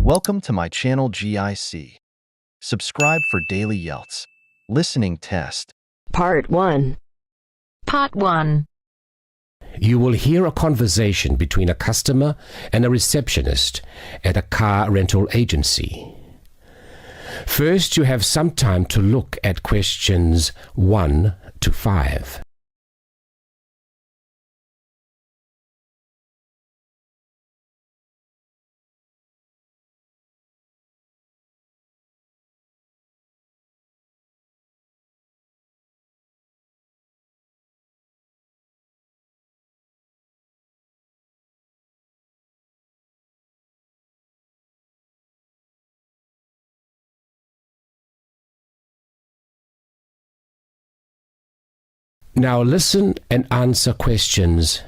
Welcome to my channel GIC. Subscribe for daily IELTS Listening Test. Part 1. Part 1. You will hear a conversation between a customer and a receptionist at a car rental agency. First, you have some time to look at questions 1 to 5. Now listen and answer questions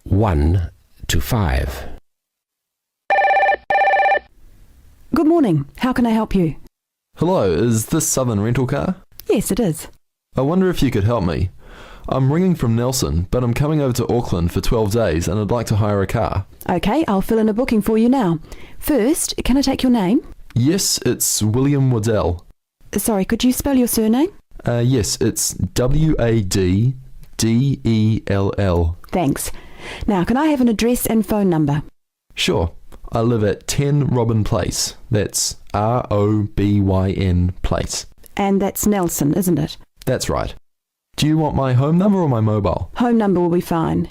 1 to 5. Good morning. How can I help you? Hello, is this Southern Rental Car? Yes, it is. I wonder if you could help me. I'm ringing from Nelson, but I'm coming over to Auckland for 12 days and I'd like to hire a car. Okay, I'll fill in a booking for you now. First, can I take your name? Yes, it's William Waddell. Sorry, could you spell your surname? Yes, it's Waddell. Thanks. Now, can I have an address and phone number? Sure. I live at 10 Robin Place. That's Robyn Place. And that's Nelson, isn't it? That's right. Do you want my home number or my mobile? Home number will be fine.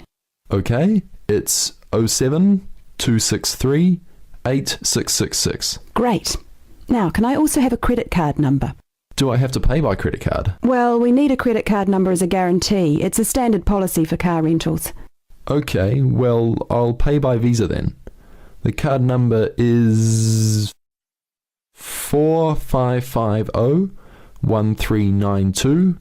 Okay, it's 07 263 8666. Great. Now, can I also have a credit card number? Do I have to pay by credit card? Well, we need a credit card number as a guarantee. It's a standard policy for car rentals. Okay, well, I'll pay by Visa then. The card number is 4550 1392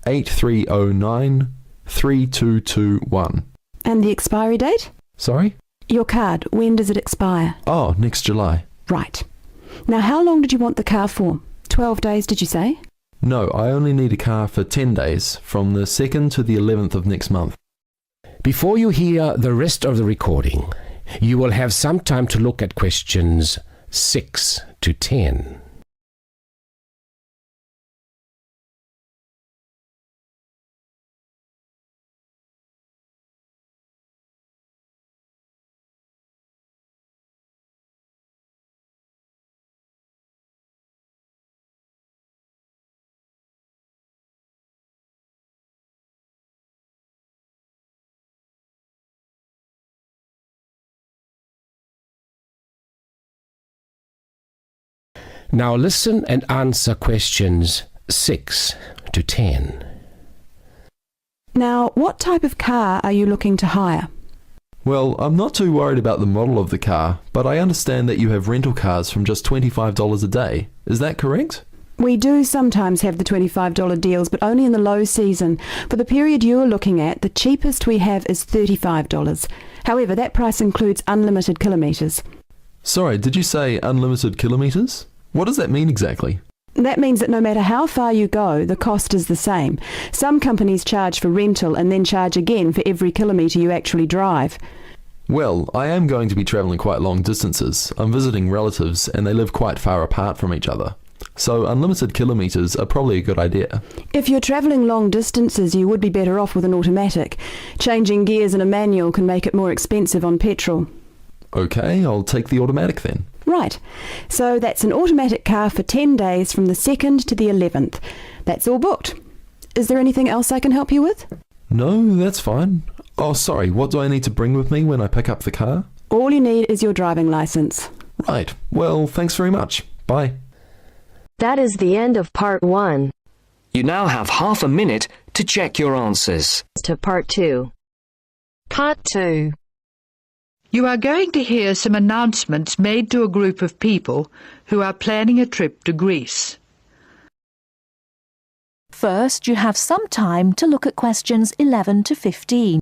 8309 3221. And the expiry date? Sorry? Your card, when does it expire? Oh, next July. Right. Now, how long did you want the car for? 12 days, did you say? No, I only need a car for 10 days, from the 2nd to the 11th of next month. Before you hear the rest of the recording, you will have some time to look at questions 6 to 10. Now listen and answer questions 6 to 10. Now, what type of car are you looking to hire? Well, I'm not too worried about the model of the car, but I understand that you have rental cars from just $25 a day. Is that correct? We do sometimes have the $25 deals, but only in the low season. For the period you are looking at, the cheapest we have is $35. However, that price includes unlimited kilometres. Sorry, did you say unlimited kilometres? What does that mean exactly? That means that no matter how far you go, the cost is the same. Some companies charge for rental and then charge again for every kilometre you actually drive. Well, I am going to be travelling quite long distances. I'm visiting relatives and they live quite far apart from each other. So unlimited kilometres are probably a good idea. If you're travelling long distances, you would be better off with an automatic. Changing gears in a manual can make it more expensive on petrol. Okay, I'll take the automatic then. Right, so that's an automatic car for 10 days from the 2nd to the 11th. That's all booked. Is there anything else I can help you with? No, that's fine. Oh, sorry, what do I need to bring with me when I pick up the car? All you need is your driving licence. Right, well, thanks very much. Bye. That is the end of Part 1. You now have half a minute to check your answers. To Part 2. Part 2. You are going to hear some announcements made to a group of people who are planning a trip to Greece. First, you have some time to look at questions 11 to 15.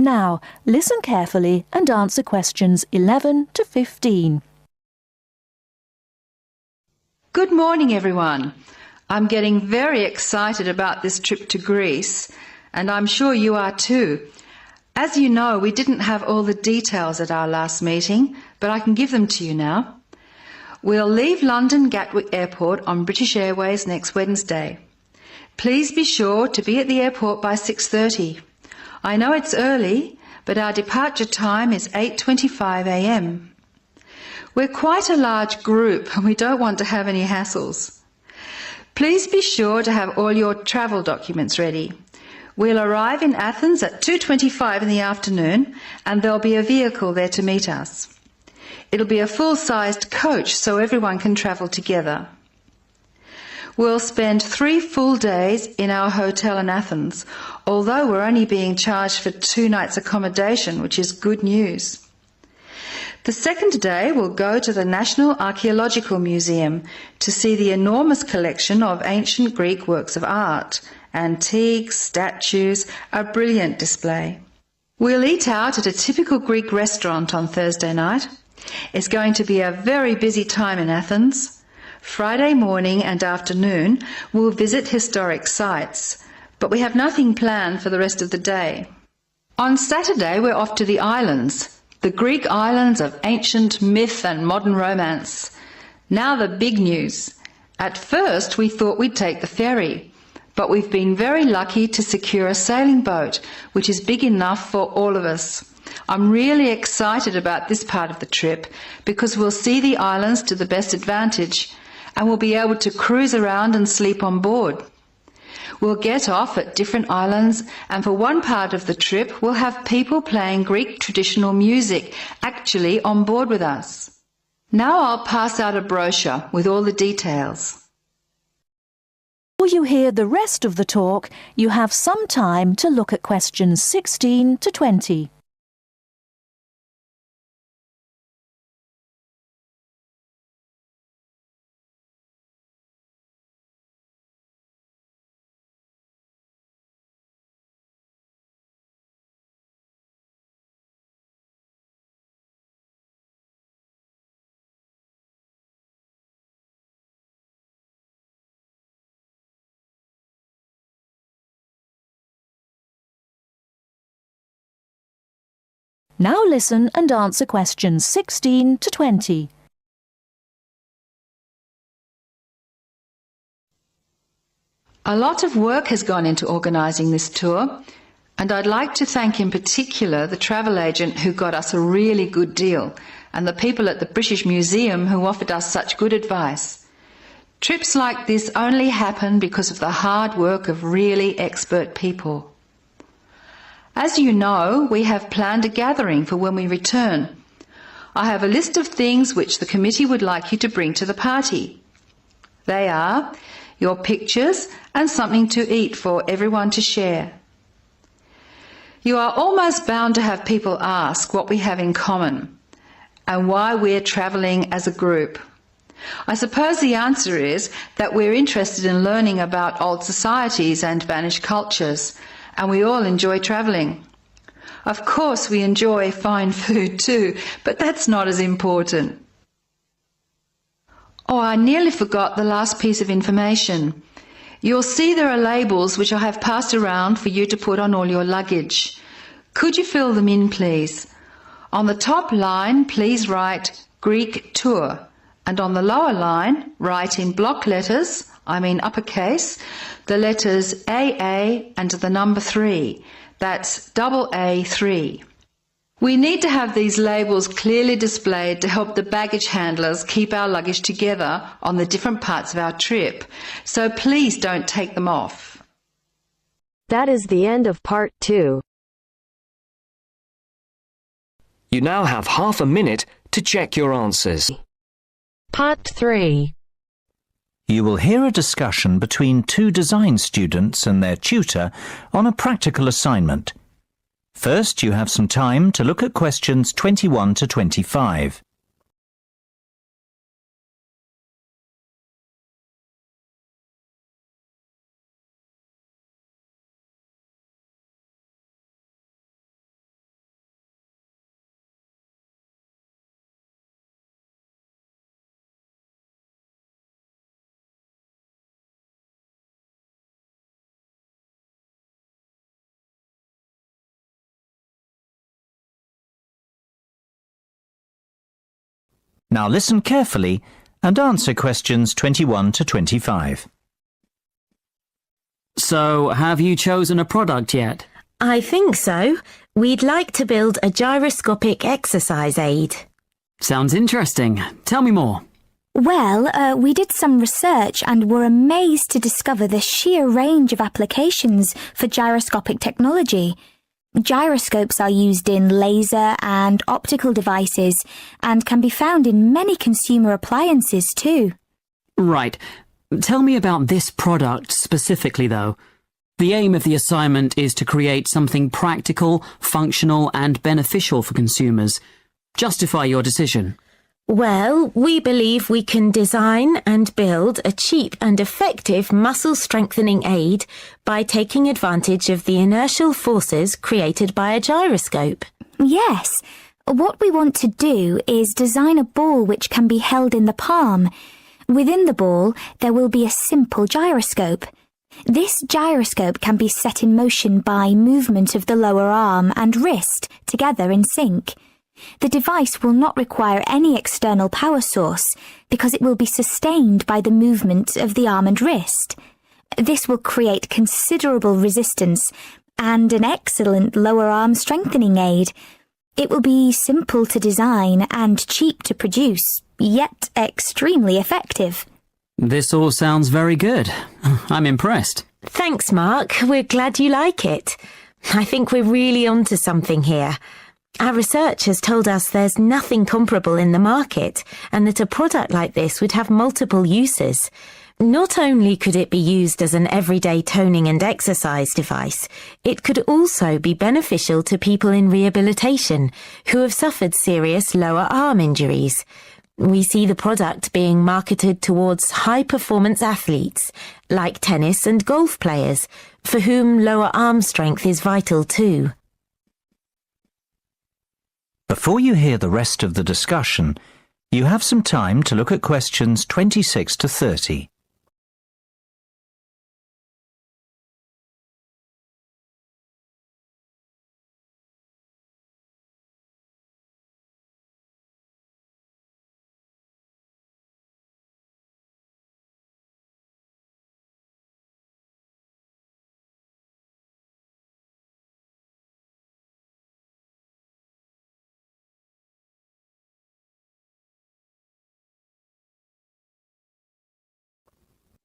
Now, listen carefully and answer questions 11 to 15. Good morning, everyone. I'm getting very excited about this trip to Greece, and I'm sure you are too. As you know, we didn't have all the details at our last meeting, but I can give them to you now. We'll leave London Gatwick Airport on British Airways next Wednesday. Please be sure to be at the airport by 6:30. I know it's early, but our departure time is 8:25 a.m. We're quite a large group and we don't want to have any hassles. Please be sure to have all your travel documents ready. We'll arrive in Athens at 2:25 in the afternoon and there'll be a vehicle there to meet us. It'll be a full-sized coach so everyone can travel together. We'll spend 3 full days in our hotel in Athens, although we're only being charged for 2 nights accommodation, which is good news. The second day we'll go to the National Archaeological Museum to see the enormous collection of ancient Greek works of art, antiques, statues, a brilliant display. We'll eat out at a typical Greek restaurant on Thursday night. It's going to be a very busy time in Athens. Friday morning and afternoon we'll visit historic sites, but we have nothing planned for the rest of the day. On Saturday we're off to the islands, the Greek islands of ancient myth and modern romance. Now the big news. At first we thought we'd take the ferry, but we've been very lucky to secure a sailing boat, which is big enough for all of us. I'm really excited about this part of the trip because we'll see the islands to the best advantage and we'll be able to cruise around and sleep on board. We'll get off at different islands and for one part of the trip we'll have people playing Greek traditional music actually on board with us. Now I'll pass out a brochure with all the details. Before you hear the rest of the talk, you have some time to look at questions 16 to 20. Now listen and answer questions 16 to 20. A lot of work has gone into organising this tour, and I'd like to thank in particular the travel agent who got us a really good deal, and the people at the British Museum who offered us such good advice. Trips like this only happen because of the hard work of really expert people. As you know, we have planned a gathering for when we return. I have a list of things which the committee would like you to bring to the party. They are your pictures and something to eat for everyone to share. You are almost bound to have people ask what we have in common and why we're travelling as a group. I suppose the answer is that we're interested in learning about old societies and vanished cultures, and we all enjoy travelling. Of course we enjoy fine food too, but that's not as important. Oh, I nearly forgot the last piece of information. You'll see there are labels which I have passed around for you to put on all your luggage. Could you fill them in, please? On the top line, please write Greek Tour, and on the lower line, write in block letters, I mean uppercase, the letters AA and the number 3. That's AA3. We need to have these labels clearly displayed to help the baggage handlers keep our luggage together on the different parts of our trip, so please don't take them off. That is the end of part 2. You now have half a minute to check your answers. Part 3. You will hear a discussion between 2 design students and their tutor on a practical assignment. First, you have some time to look at questions 21 to 25. Now listen carefully and answer questions 21 to 25. So, have you chosen a product yet? I think so. We'd like to build a gyroscopic exercise aid. Sounds interesting. Tell me more. Well, we did some research and were amazed to discover the sheer range of applications for gyroscopic technology. Gyroscopes are used in laser and optical devices and can be found in many consumer appliances too. Right. Tell me about this product specifically, though. The aim of the assignment is to create something practical, functional and beneficial for consumers. Justify your decision. Well, we believe we can design and build a cheap and effective muscle strengthening aid by taking advantage of the inertial forces created by a gyroscope. Yes. What we want to do is design a ball which can be held in the palm. Within the ball, there will be a simple gyroscope. This gyroscope can be set in motion by movement of the lower arm and wrist together in sync. The device will not require any external power source because it will be sustained by the movement of the arm and wrist. This will create considerable resistance and an excellent lower arm strengthening aid. It will be simple to design and cheap to produce, yet extremely effective. This all sounds very good. I'm impressed. Thanks, Mark. We're glad you like it. I think we're really onto something here. Our research has told us there's nothing comparable in the market and that a product like this would have multiple uses. Not only could it be used as an everyday toning and exercise device, it could also be beneficial to people in rehabilitation who have suffered serious lower arm injuries. We see the product being marketed towards high-performance athletes, like tennis and golf players, for whom lower arm strength is vital too. Before you hear the rest of the discussion, you have some time to look at questions 26 to 30.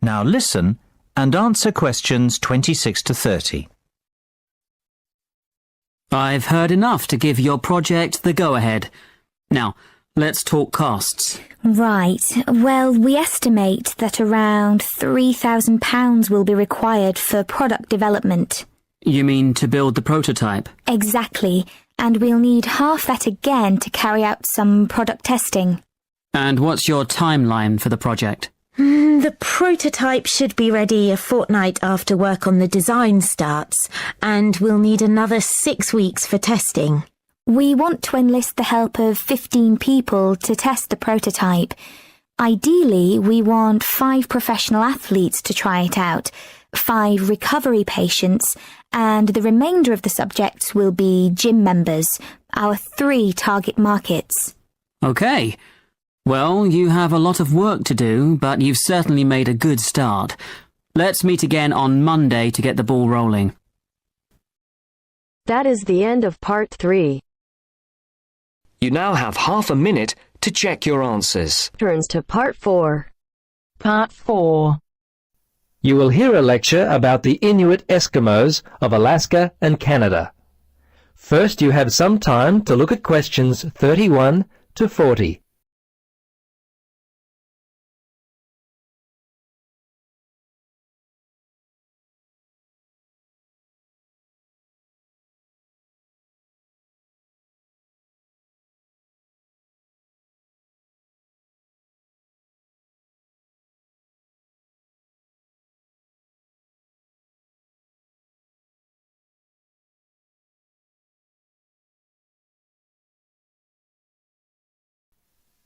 Now listen and answer questions 26 to 30. I've heard enough to give your project the go-ahead. Now, let's talk costs. Right. Well, we estimate that around £3,000 will be required for product development. You mean to build the prototype? Exactly. And we'll need half that again to carry out some product testing. And what's your timeline for the project? The prototype should be ready a fortnight after work on the design starts, and we'll need another 6 weeks for testing. We want to enlist the help of 15 people to test the prototype. Ideally, we want 5 professional athletes to try it out, 5 recovery patients, and the remainder of the subjects will be gym members, our 3 target markets. Okay. Well, you have a lot of work to do, but you've certainly made a good start. Let's meet again on Monday to get the ball rolling. That is the end of part 3. You now have half a minute to check your answers. Turns to part 4. Part 4. You will hear a lecture about the Inuit Eskimos of Alaska and Canada. First, you have some time to look at questions 31 to 40.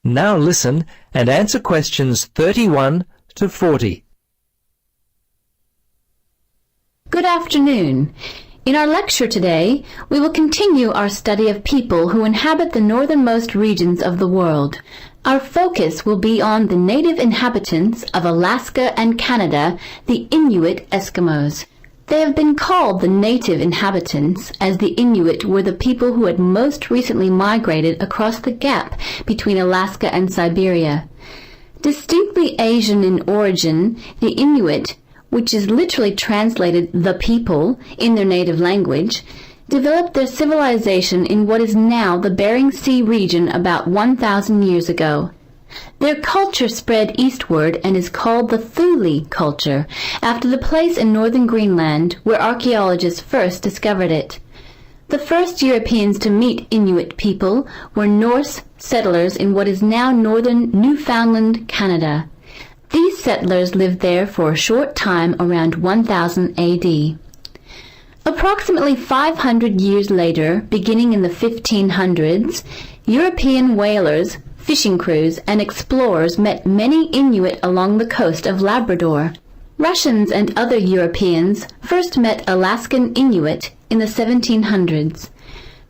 Now listen and answer questions 31 to 40. Good afternoon. In our lecture today, we will continue our study of people who inhabit the northernmost regions of the world. Our focus will be on the native inhabitants of Alaska and Canada, the Inuit Eskimos. They have been called the native inhabitants, as the Inuit were the people who had most recently migrated across the gap between Alaska and Siberia. Distinctly Asian in origin, the Inuit, which is literally translated the people in their native language, developed their civilization in what is now the Bering Sea region about 1,000 years ago. Their culture spread eastward and is called the Thule culture, after the place in northern Greenland where archaeologists first discovered it. The first Europeans to meet Inuit people were Norse settlers in what is now northern Newfoundland, Canada. These settlers lived there for a short time around 1000 AD. Approximately 500 years later, beginning in the 1500s, European whalers, fishing crews, and explorers met many Inuit along the coast of Labrador. Russians and other Europeans first met Alaskan Inuit in the 1700s.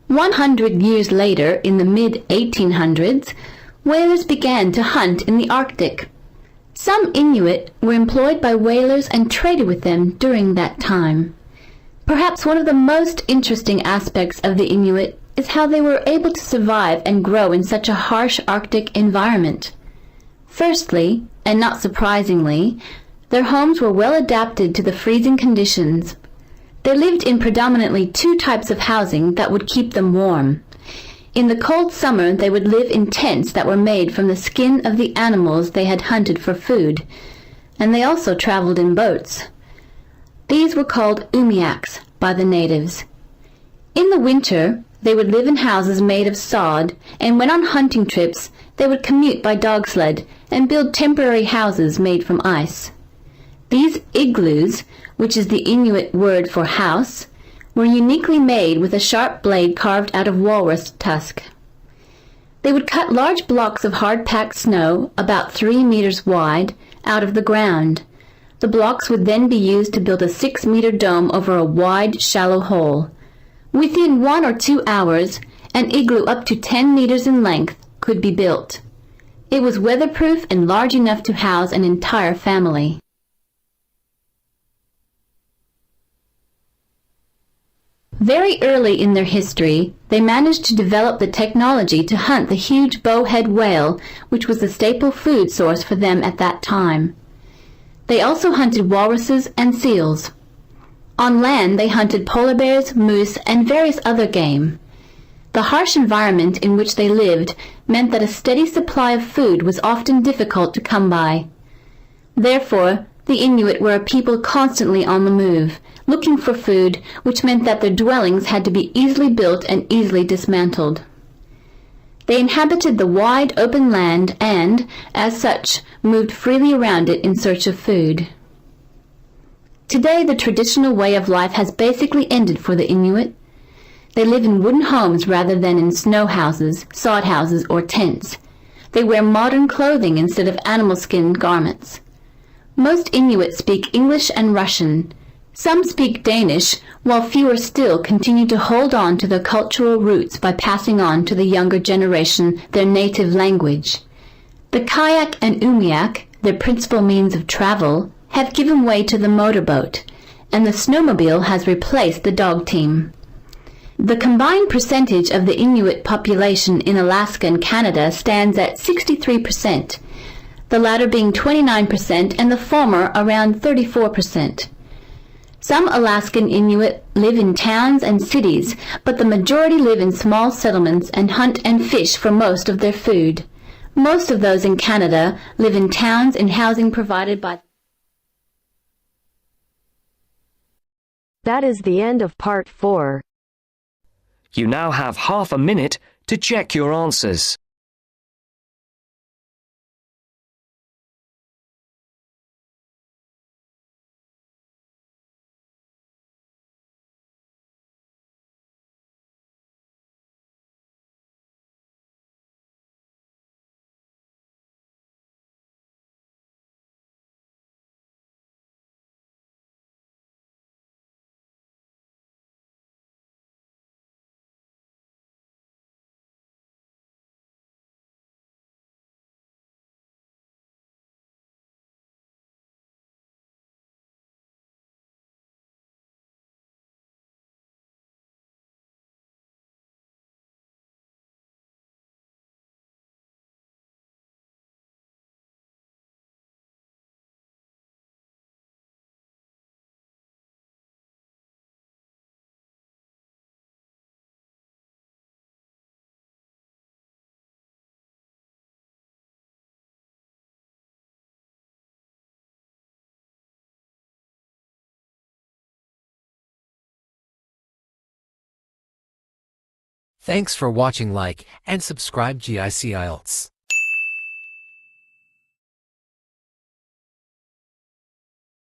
100 years later, in the mid-1800s, whalers began to hunt in the Arctic. Some Inuit were employed by whalers and traded with them during that time. Perhaps one of the most interesting aspects of the Inuit is how they were able to survive and grow in such a harsh Arctic environment. Firstly, and not surprisingly, their homes were well adapted to the freezing conditions. They lived in predominantly two types of housing that would keep them warm. In the cold summer, they would live in tents that were made from the skin of the animals they had hunted for food, and they also traveled in boats. These were called umiaks by the natives. In the winter, they would live in houses made of sod, and when on hunting trips, they would commute by dog sled and build temporary houses made from ice. These igloos, which is the Inuit word for house, were uniquely made with a sharp blade carved out of walrus tusk. They would cut large blocks of hard-packed snow, about 3 meters wide, out of the ground. The blocks would then be used to build a 6-meter dome over a wide, shallow hole. Within 1 or 2 hours, an igloo up to 10 meters in length could be built. It was weatherproof and large enough to house an entire family. Very early in their history, they managed to develop the technology to hunt the huge bowhead whale, which was the staple food source for them at that time. They also hunted walruses and seals. On land, they hunted polar bears, moose, and various other game. The harsh environment in which they lived meant that a steady supply of food was often difficult to come by. Therefore, the Inuit were a people constantly on the move, looking for food, which meant that their dwellings had to be easily built and easily dismantled. They inhabited the wide open land and, as such, moved freely around it in search of food. Today, the traditional way of life has basically ended for the Inuit. They live in wooden homes rather than in snow houses, sod houses, or tents. They wear modern clothing instead of animal skin garments. Most Inuit speak English and Russian. Some speak Danish, while fewer still continue to hold on to their cultural roots by passing on to the younger generation their native language. The kayak and umiak, their principal means of travel, have given way to the motorboat, and the snowmobile has replaced the dog team. The combined percentage of the Inuit population in Alaska and Canada stands at 63%, the latter being 29% and the former around 34%. Some Alaskan Inuit live in towns and cities, but the majority live in small settlements and hunt and fish for most of their food. Most of those in Canada live in towns and housing provided by. That is the end of part 4. You now have half a minute to check your answers. Thanks for watching. Like and subscribe GIC IELTS.